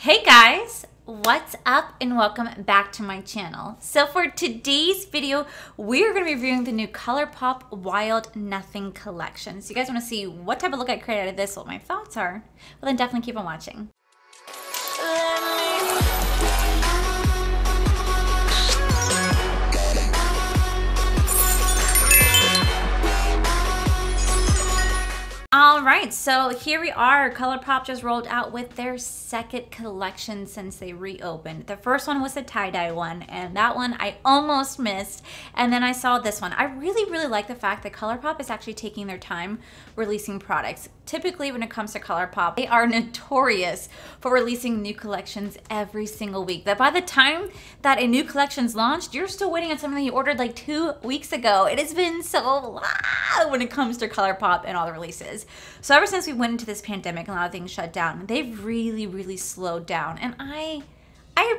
Hey guys, what's up and welcome back to my channel. So for today's video, we're going to be reviewing the new Colourpop Wild Nothing collection. So you guys want to see what type of look I created out of this, what my thoughts are, well then definitely keep on watching. Alright, so here we are. Colourpop just rolled out with their second collection since they reopened. The first one was the tie-dye one, and that one I almost missed. And then I saw this one. I really like the fact that Colourpop is actually taking their time releasing products. Typically, when it comes to Colourpop, they are notorious for releasing new collections every single week. That by the time that a new collection's launched, you're still waiting on something you ordered like 2 weeks ago. It has been so long when it comes to Colourpop and all the releases. So ever since we went into this pandemic and a lot of things shut down, they've really slowed down. And I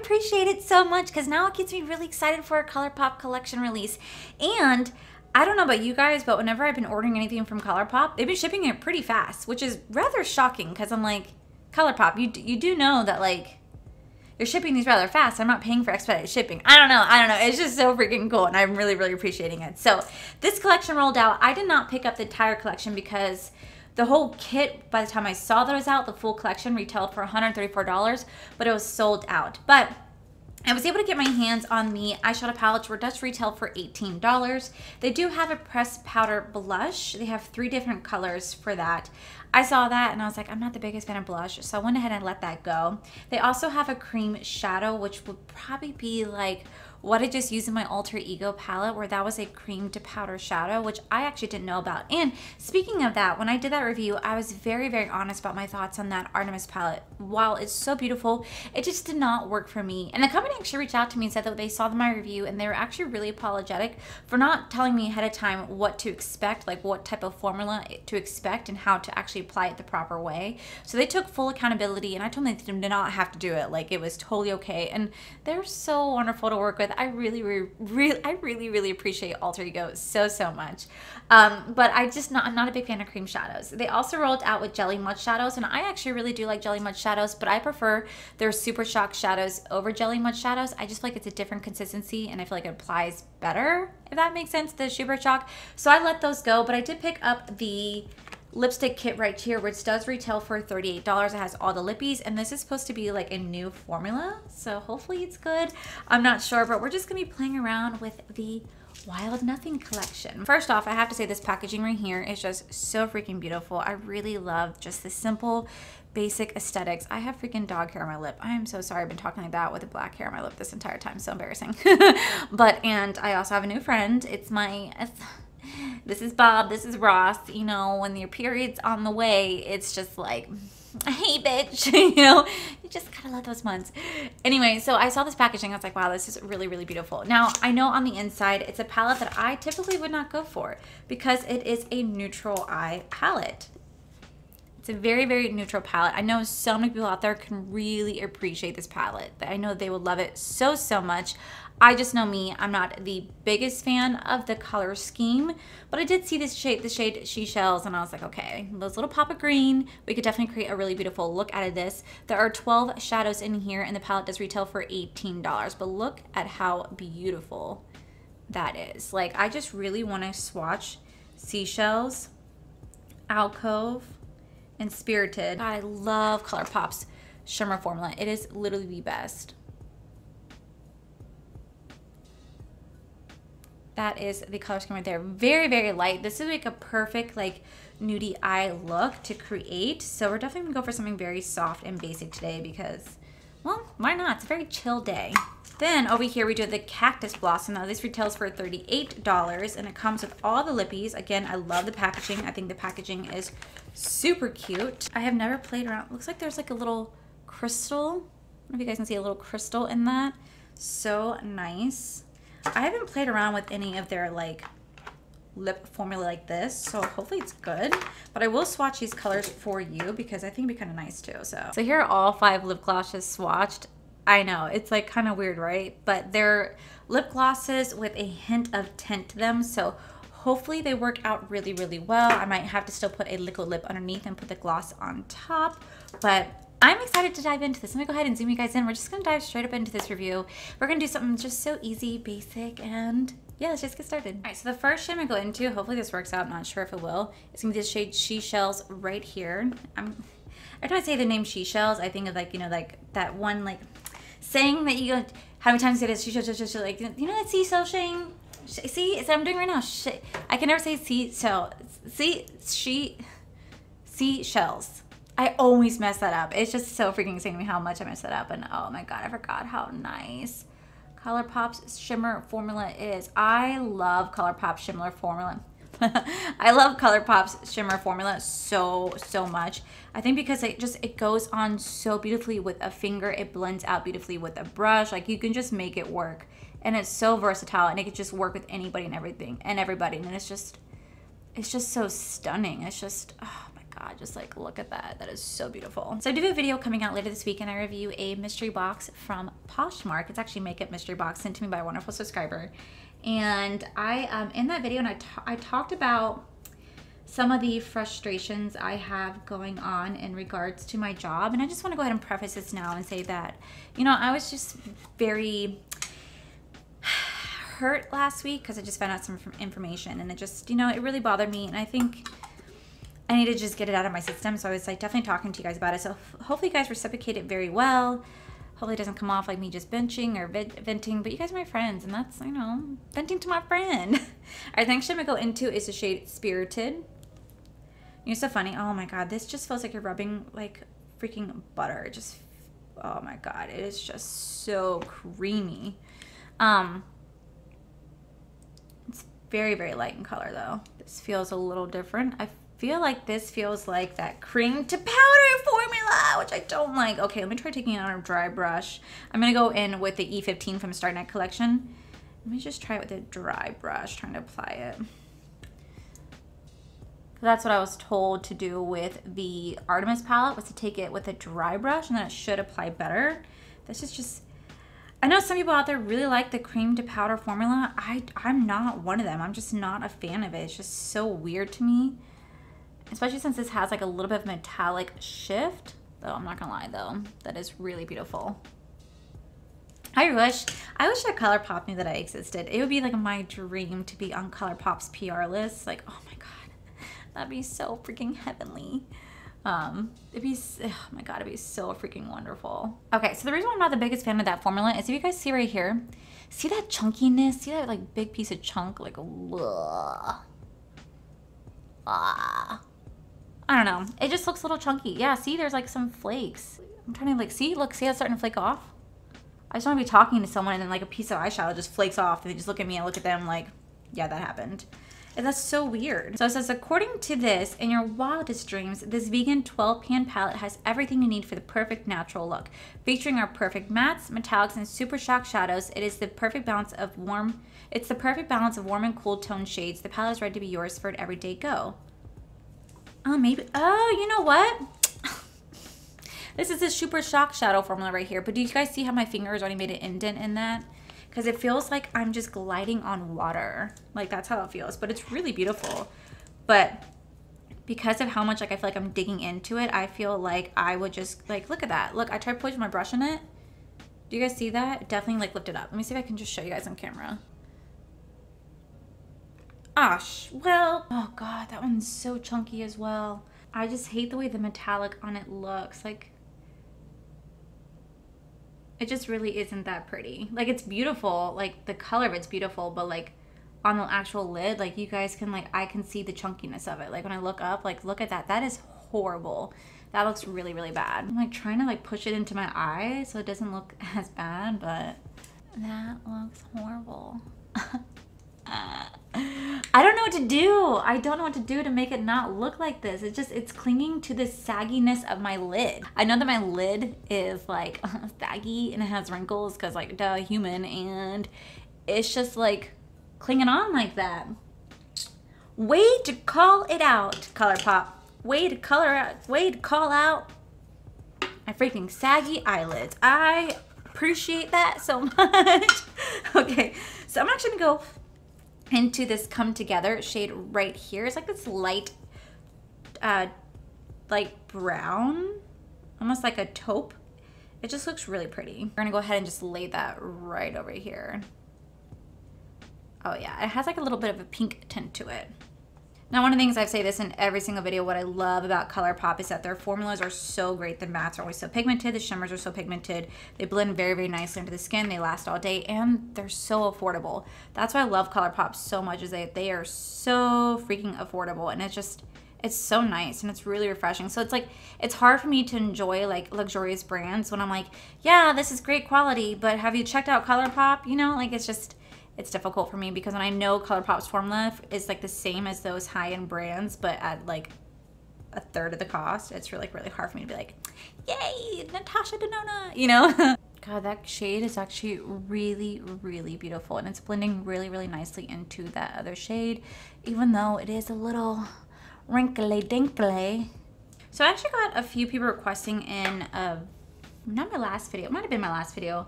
appreciate it so much because now it gets me really excited for a Colourpop collection release. And I don't know about you guys, but whenever I've been ordering anything from Colourpop, they've been shipping it pretty fast, which is rather shocking because I'm like, Colourpop, you do know that like you're shipping these rather fast. I'm not paying for expedited shipping. I don't know. It's just so freaking cool and I'm really appreciating it. So this collection rolled out. I did not pick up the entire collection because the whole kit, by the time I saw that it was out, the full collection retailed for $134, but it was sold out. But I was able to get my hands on the eyeshadow palettes, which does retail for $18. They do have a pressed powder blush. They have 3 different colors for that. I saw that and I was like, I'm not the biggest fan of blush, so I went ahead and let that go. They also have a cream shadow, which would probably be like what I just used in my Alter Ego palette, where that was a cream to powder shadow, which I actually didn't know about. And speaking of that, when I did that review, I was very honest about my thoughts on that Artemis palette. While it's so beautiful, it just did not work for me. And the company actually reached out to me and said that they saw my review and they were actually really apologetic for not telling me ahead of time what to expect, like what type of formula to expect and how to actually apply it the proper way. So they took full accountability and I told them they did not have to do it. Like it was totally okay. And they're so wonderful to work with. I really appreciate Alter Ego so much. But I'm not a big fan of cream shadows. They also rolled out with Jelly Mud shadows, and I actually really do like Jelly Mud shadows, but I prefer their Super Shock shadows over Jelly Mud shadows. I just feel like it's a different consistency, and I feel like it applies better, if that makes sense, the Super Shock. So I let those go, but I did pick up the lipstick kit right here, which does retail for $38. It has all the lippies, and this is supposed to be like a new formula, so hopefully it's good. I'm not sure, but we're just gonna be playing around with the Wild Nothing collection. First off, I have to say this packaging right here is just so freaking beautiful. I really love just the simple basic aesthetics. I have freaking dog hair on my lip. I am so sorry. I've been talking like that with a black hair on my lip this entire time. So embarrassing. And I also have a new friend. This is Bob, this is Ross. You know, when your period's on the way, it's just like, hey bitch, you know, you just gotta love those months. Anyway, so I saw this packaging, I was like, wow, this is really beautiful. Now, I know on the inside, it's a palette that I typically would not go for because it is a neutral eye palette. It's a very neutral palette. I know so many people out there can really appreciate this palette. I know they would love it so much. I just know me, I'm not the biggest fan of the color scheme, but I did see this shade, the shade She Shells, and I was like, okay, those little pop of green, we could definitely create a really beautiful look out of this. There are 12 shadows in here, and the palette does retail for $18, but look at how beautiful that is. Like, I just really want to swatch Seashells, Alcove, and Spirited. God, I love Colourpop's shimmer formula. It is literally the best. That is the color scheme right there. Very light. This is like a perfect like nudie eye look to create. So we're definitely gonna go for something very soft and basic today because, well, why not? It's a very chill day. Then over here we do the Cactus Blossom. Now this retails for $38 and it comes with all the lippies. Again, I love the packaging. I think the packaging is super cute. I have never played around. It looks like there's like a little crystal. I don't know if you guys can see a little crystal in that. So nice. I haven't played around with any of their like lip formula like this, so hopefully it's good. But I will swatch these colors for you because I think it'd be kind of nice too. So here are all 5 lip glosses swatched. I know, it's like kind of weird, right? But they're lip glosses with a hint of tint to them, so hopefully they work out really well. I might have to still put a liquid lip underneath and put the gloss on top, but I'm excited to dive into this. I'm gonna go ahead and zoom you guys in. We're just gonna dive straight up into this review. We're gonna do something just so easy, basic, and yeah, let's just get started. All right, so the first shade I'm gonna go into, hopefully this works out, I'm not sure if it will. It's gonna be the shade She Shells right here. Every time I say the name She Shells, I think of like, you know, like that one like saying that you go, how many times you say this, she shells, like, you know that seashell saying? See, it's what I'm doing right now. I can never say seashell. Seashells. I always mess that up. It's just so freaking insane to me how much I mess that up. And oh my god, I forgot how nice Colourpop's shimmer formula is. I love Colourpop shimmer formula. I love Colourpop's shimmer formula so much. I think because it goes on so beautifully with a finger. It blends out beautifully with a brush. Like you can just make it work. And it's so versatile, and it could just work with anybody and everything and everybody. And it's just so stunning. It's just, oh my god, just like look at that. That is so beautiful. So I do have a video coming out later this week, and I review a mystery box from Poshmark. It's actually makeup mystery box sent to me by a wonderful subscriber. And I in that video, and I talked about some of the frustrations I have going on in regards to my job. And I just want to go ahead and preface this now and say that, you know, I was just very hurt last week because I just found out some information, and it just, you know, it really bothered me, and I think I need to just get it out of my system. So I was like definitely talking to you guys about it. So hopefully you guys reciprocate it very well. Hopefully it doesn't come off like me just benching or venting, but you guys are my friends, and that's, you know, venting to my friend. All right, the next shade I'm gonna go into is the shade Spirited. You know, it's so funny. Oh my god, this just feels like you're rubbing like freaking butter. It just, oh my god, it is just so creamy. It's very light in color though. This feels a little different. I feel like this feels like that cream to powder formula, which I don't like. Okay, let me try taking it on a dry brush. I'm gonna go in with the E15 from Start Night collection. Let me just try it with a dry brush, trying to apply it. That's what I was told to do with the Artemis palette, was to take it with a dry brush, and then it should apply better. This is just, I know some people out there really like the cream to powder formula. I'm not one of them. I'm just not a fan of it. It's just so weird to me, especially since this has like a little bit of metallic shift. Though I'm not gonna lie though, that is really beautiful. I wish that Colourpop knew that I existed. It would be like my dream to be on Colourpop's PR list. Like, oh my god, that'd be so freaking heavenly. It'd be, oh my god, it'd be so freaking wonderful. Okay, so the reason why I'm not the biggest fan of that formula is if you guys see right here, see that chunkiness? See that like big piece of chunk? Like, ugh. I don't know. It just looks a little chunky. Yeah, see, there's like some flakes. I'm trying to like, see how it's starting to flake off? I just want to be talking to someone and then like a piece of eyeshadow just flakes off, and they just look at me and look at them like, yeah, that happened. And that's so weird. So it says, according to this, in your wildest dreams, this vegan 12-pan palette has everything you need for the perfect natural look. Featuring our perfect mattes, metallics, and super shock shadows, it is the perfect balance of warm. It's the perfect balance of warm and cool tone shades. The palette is ready to be yours for an everyday go. Oh, maybe. Oh, you know what? This is a super shock shadow formula right here. But do you guys see how my fingers already made an indent in that? Because it feels like I'm just gliding on water. Like, that's how it feels. But it's really beautiful. But because of how much like I feel like I'm digging into it, I feel like I would just like, look at that. Look, I tried putting my brush in it. Do you guys see that? It definitely like lifted up. Let me see if I can just show you guys on camera. Well, oh god, that one's so chunky as well. I just hate the way the metallic on it looks. Like, it just really isn't that pretty. Like, it's beautiful, like the color of it's beautiful, but like on the actual lid, like you guys can like, I can see the chunkiness of it. Like when I look up, like look at that. That is horrible. That looks really I'm like trying to like push it into my eye so it doesn't look as bad, but that looks horrible. I don't know what to do. I don't know what to do to make it not look like this. It's clinging to the sagginess of my lid. I know that my lid is like saggy and it has wrinkles because like duh, human, and it's just like clinging on like that. Way to call it out, Colourpop. Way to call out my freaking saggy eyelids. I appreciate that so much. Okay, so I'm actually gonna go into this Come Together shade right here. It's like this light brown. almost like a taupe. It just looks really pretty. We're gonna go ahead and just lay that right over here. Oh yeah, it has like a little bit of a pink tint to it. Now, one of the things I say this in every single video, what I love about Colourpop is that their formulas are so great. The mattes are always so pigmented. The shimmers are so pigmented. They blend very, very nicely into the skin. They last all day, and they're so affordable. That's why I love Colourpop so much, is that they are so freaking affordable, and it's so nice, and it's really refreshing. So it's like, it's hard for me to enjoy like luxurious brands when I'm like, yeah, this is great quality, but have you checked out Colourpop? You know, like it's difficult for me, because when I know Colourpop's formula is like the same as those high-end brands, but at like a third of the cost, it's really hard for me to be like, yay, Natasha Denona, you know? God, that shade is actually really, really beautiful, and it's blending really, really nicely into that other shade, even though it is a little wrinkly dinkly. So I actually got a few people requesting in, not my last video, it might have been my last video,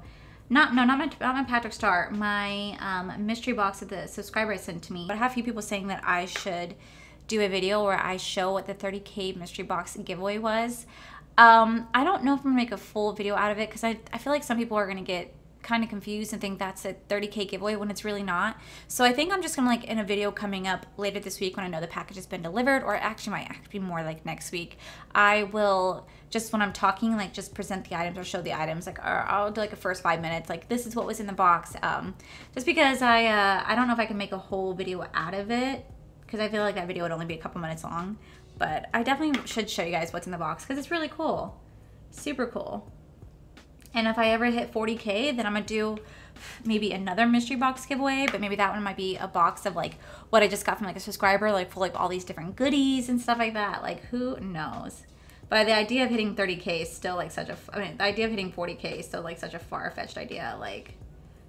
not my Patrick Star, my mystery box that the subscriber sent to me. But I have a few people saying that I should do a video where I show what the 30K mystery box giveaway was. I don't know if I'm gonna make a full video out of it, because I feel like some people are gonna get kind of confused and think that's a 30K giveaway when it's really not. So I think I'm just gonna, like, in a video coming up later this week when I know the package has been delivered, or actually might actually be more like next week, I will just, when I'm talking, like, just present the items or show the items, like, or I'll do like a first 5 minutes, like, this is what was in the box, just because I don't know if I can make a whole video out of it, because I feel like that video would only be a couple minutes long. But I definitely should show you guys what's in the box, because it's really cool, super cool. And if I ever hit 40K, then I'm gonna do maybe another mystery box giveaway, but maybe that one might be a box of like what I just got from like a subscriber, like full like all these different goodies and stuff like that. Like, who knows? But the idea of hitting 30K is still like such a, I mean, the idea of hitting 40K is still like such a far-fetched idea. Like,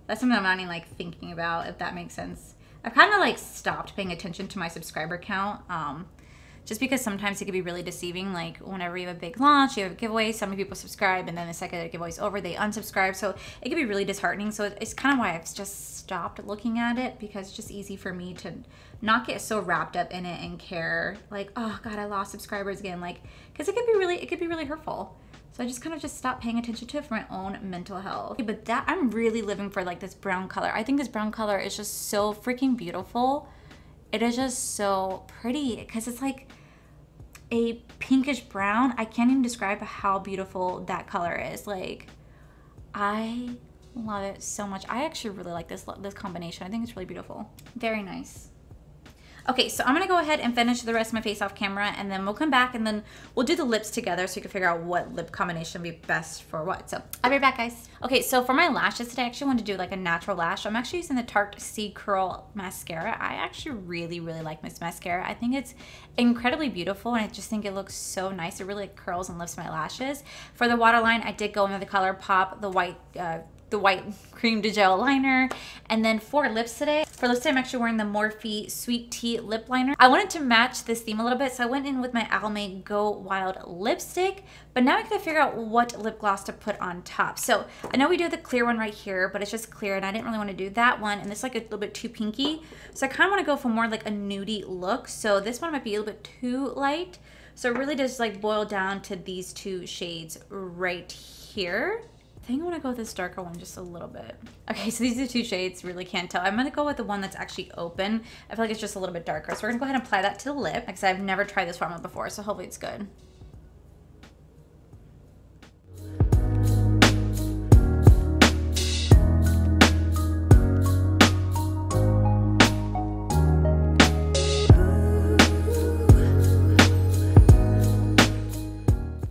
that's something I'm not even like thinking about, if that makes sense. I've kind of like stopped paying attention to my subscriber count. Just because sometimes it can be really deceiving. Like, whenever you have a big launch, you have a giveaway, so many people subscribe, and then the second the giveaway's over, they unsubscribe. So it can be really disheartening. So it's kind of why I've just stopped looking at it, because it's just easy for me to not get so wrapped up in it and care, like, oh God, I lost subscribers again. Like, because it could be really hurtful. So I just kind of just stopped paying attention to it for my own mental health. But that, I'm really living for like this brown color. I think this brown color is just so freaking beautiful. It is just so pretty, because it's like a pinkish brown. I can't even describe how beautiful that color is. Like, I love it so much. I actually really like this combination. I think it's really beautiful. Very nice. Okay, so I'm gonna go ahead and finish the rest of my face off camera, and then we'll come back and then we'll do the lips together so you can figure out what lip combination would be best for what. So I'll be right back, guys. Okay, so for my lashes today, I actually want to do like a natural lash. I'm actually using the Tarte C Curl mascara. I actually really like this mascara. I think it's incredibly beautiful, and I just think it looks so nice. It really like curls and lifts my lashes. For the waterline, I did go into the Colourpop, the white cream to gel liner. And then for lips today, I'm actually wearing the Morphe Sweet Tea lip liner. I wanted to match this theme a little bit, so I went in with my Almay Go Wild lipstick, but now I gotta figure out what lip gloss to put on top. So I know we do the clear one right here, but it's just clear, and I didn't really want to do that one, and it's like a little bit too pinky. So I kind of want to go for more like a nudie look. So this one might be a little bit too light. So it really does like boil down to these two shades right here. I think I want to go with this darker one just a little bit. Okay, so these are two shades, really can't tell. I'm going to go with the one that's actually open. I feel like it's just a little bit darker. So we're going to go ahead and apply that to the lip, because I've never tried this formula before, so hopefully it's good.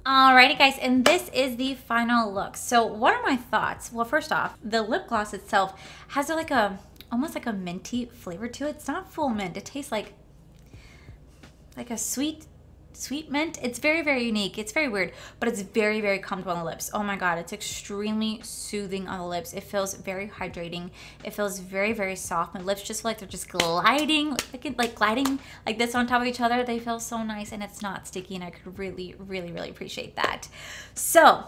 Alrighty guys, and this is the final look. So what are my thoughts? Well, first off, the lip gloss itself has like almost like a minty flavor to it. It's not full mint. It tastes like a sweet mint. It's very unique. It's very weird, but it's very comfortable on the lips. Oh my God, it's extremely soothing on the lips. It feels very hydrating. It feels very soft. My lips just feel like they're just gliding, like gliding like this on top of each other. They feel so nice, and it's not sticky, and I could really appreciate that. So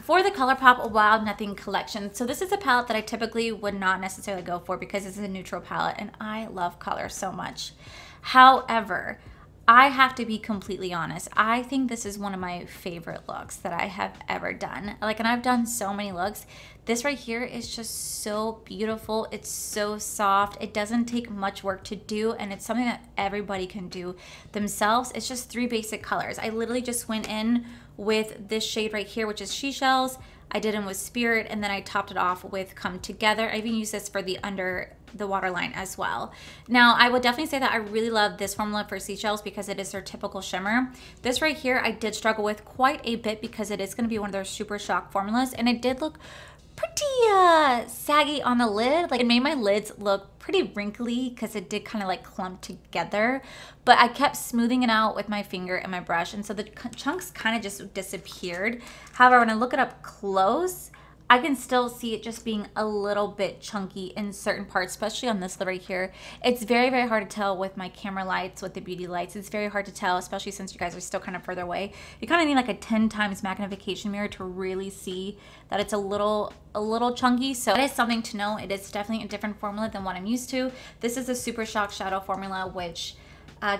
for the Colourpop Wild Nothing collection, so this is a palette that I typically would not necessarily go for, because it's a neutral palette, and I love color so much. However, I have to be completely honest. I think this is one of my favorite looks that I have ever done. Like, and I've done so many looks. This right here is just so beautiful. It's so soft. It doesn't take much work to do, and it's something that everybody can do themselves. It's just 3 basic colors. I literally just went in with this shade right here, which is Seashells. I did them with Spirit, and then I topped it off with Come Together. I even used this for the under the waterline as well. Now, I would definitely say that I really love this formula for Seashells because it is their typical shimmer. This right here, I did struggle with quite a bit because it is going to be one of their Super Shock formulas, and it did look pretty saggy on the lid. Like, it made my lids look pretty wrinkly because it did kind of like clump together, but I kept smoothing it out with my finger and my brush, and so the chunks kind of just disappeared. However, when I look it up close, I can still see it just being a little bit chunky in certain parts, especially on this lid right here. It's very, very hard to tell with my camera lights, with the beauty lights. It's very hard to tell, especially since you guys are still kind of further away. You kind of need like a 10 times magnification mirror to really see that it's a little chunky. So that is something to know. It is definitely a different formula than what I'm used to. This is a Super Shock Shadow formula, which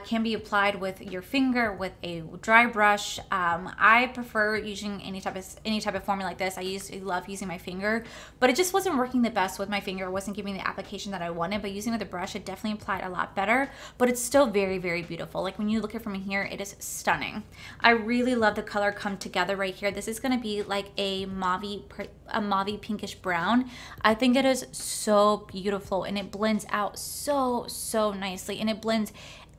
can be applied with your finger, with a dry brush. I prefer using any type of formula like this. I love using my finger, but it just wasn't working the best with my finger. It wasn't giving me the application that I wanted, but using with a brush, it definitely applied a lot better, but it's still very, very beautiful. Like, when you look at it from here, it is stunning. I really love the color Come Together right here. This is gonna be like a mauve pinkish brown. I think it is so beautiful, and it blends out so nicely, and it blends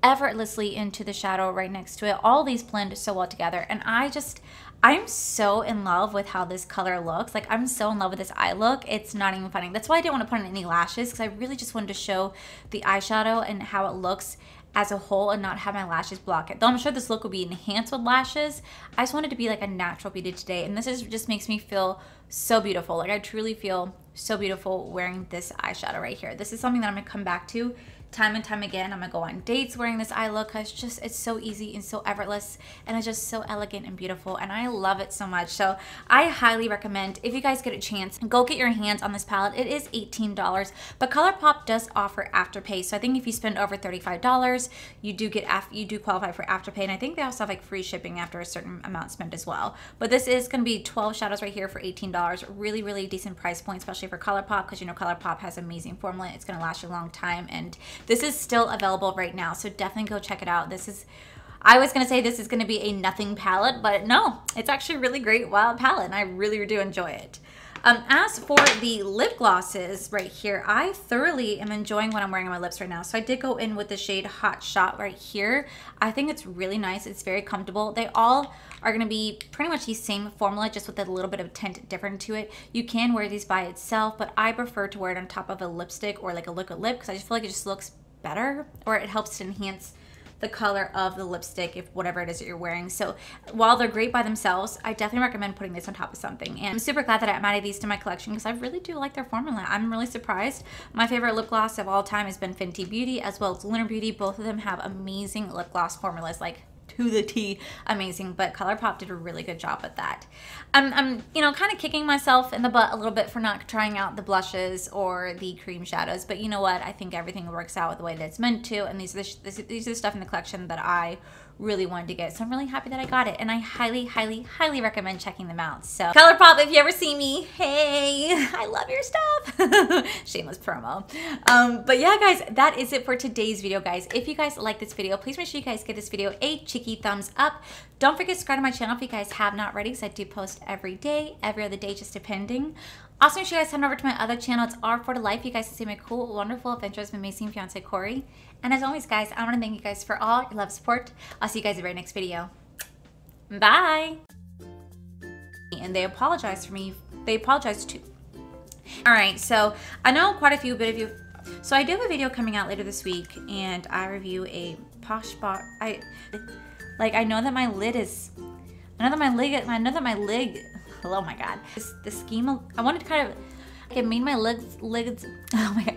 effortlessly into the shadow right next to it. All these blend so well together, and I'm so in love with how this color looks. Like, I'm so in love with this eye look. It's not even funny. That's why I didn't want to put on any lashes, because I really just wanted to show the eyeshadow and how it looks as a whole and not have my lashes block it. Though I'm sure this look will be enhanced with lashes, I just wanted to be like a natural beauty today, and just makes me feel so beautiful. Like, I truly feel so beautiful wearing this eyeshadow right here. This is something that I'm gonna come back to time and time again. I'm gonna go on dates wearing this eye look because it's so easy and so effortless, and it's just so elegant and beautiful, and I love it so much. So I highly recommend, if you guys get a chance, go get your hands on this palette. It is $18, but Colourpop does offer Afterpay, so I think if you spend over $35, you do qualify for Afterpay, and I think they also have like free shipping after a certain amount spent as well. But this is gonna be 12 shadows right here for $18. Really decent price point, especially for Colourpop, because you know Colourpop has amazing formula. It's gonna last you a long time, and this is still available right now, so definitely go check it out. I was gonna say this is gonna be a nothing palette, but no, it's actually a really great wild palette, and I really do enjoy it. As for the lip glosses right here, I thoroughly am enjoying what I'm wearing on my lips right now. So I did go in with the shade Hot Shot right here. I think it's really nice. It's very comfortable. They all are going to be pretty much the same formula, just with a little bit of tint different to it. You can wear these by itself, but I prefer to wear it on top of a lipstick or like a liquid lip, because I just feel like it just looks better, or it helps to enhance the color of the lipstick, if whatever it is that you're wearing. So while they're great by themselves, I definitely recommend putting this on top of something. And I'm super glad that I added these to my collection, because I really do like their formula. I'm really surprised. My favorite lip gloss of all time has been Fenty Beauty as well as Lunar Beauty. Both of them have amazing lip gloss formulas, like to the T, amazing, but Colourpop did a really good job at that. I'm you know, kind of kicking myself in the butt a little bit for not trying out the blushes or the cream shadows, but you know what, I think everything works out the way that it's meant to, and these are the stuff in the collection that I really wanted to get, so I'm really happy that I got it, and I highly recommend checking them out. So Colourpop, if you ever see me, hey, I love your stuff. Shameless promo. But yeah, guys, that is it for today's video, guys. If you guys like this video, please make sure you guys give this video a cheeky thumbs up. Don't forget to subscribe to my channel if you guys have not already, because I do post every day, every other day, just depending. Also, make sure you guys head over to my other channel. It's R4 to Life. You guys can see my cool, wonderful adventures with my amazing fiance, Corey. And as always, guys, I want to thank you guys for all your love and support. I'll see you guys in the very next video. Bye. And they apologized for me. They apologized too. All right, so I know quite a few bit of you. So I do have a video coming out later this week, and I review a Posh Box. I know that my lid is. I know that my lid. Oh my god. The scheme. I wanted to kind of. It made my lids. Oh my god.